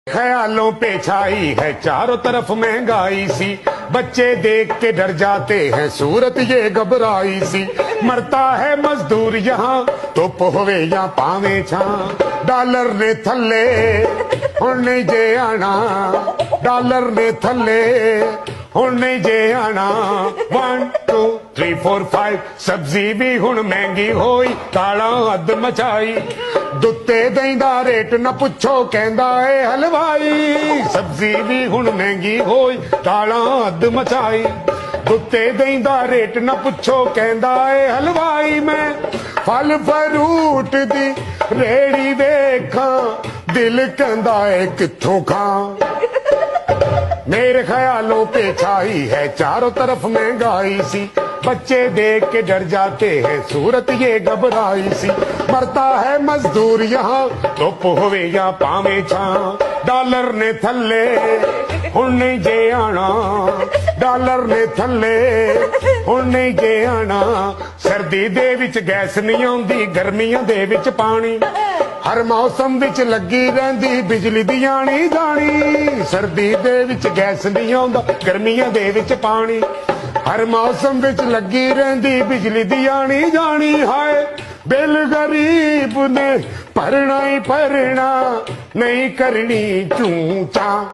ख्यालों पे छाई है चारों तरफ महंगाई सी, बच्चे देख के डर जाते हैं सूरत ये घबराई सी। मरता है मजदूर यहाँ तो पोहवे या पावे छा, डॉलर ने थल्ले हुण नहीं जे आना, डॉलर ने थल्ले हुण नहीं जे आना। 1 2 3 4 5 सब्जी भी हुण महंगी होई, ताला हद मचाई। दुत्ते दही दा रेट न पुछो कहंदा ए हलवाई, सब्जी भी हुण महंगी होई, ताला हद मचाई। दुत्ते दही दा रेट न पुछो कहंदा ए हलवाई। मैं फल फ्रूट दी रेड़ी वेखां, दिल कहंदा ए कित्थों खां। मेरे ख्यालों पे छाई है चारों तरफ महंगाई सी, बच्चे देख के डर जाते हैं सूरत ये घबराई सी। मरता है मजदूर यहाँ तो पोहवे या पावे छा, डॉलर ने थल्ले हुण नहीं जे आना, डॉलर ने थल्ले हुण नहीं जे आना। सर्दी दे विच गैस नहीं आउंदी, गर्मियां दे विच पानी, हर मौसम विच लगी रहिंदी बिजली दी आनी जानी। सर्दी दे विच गैस नहीं आउंदा, गर्मियां दे विच पानी, हर मौसम विच लगी रहिंदी बिजली दी आनी जानी। हाय बिल गरीब ने भरना ही भरना, नहीं करनी चूं चां।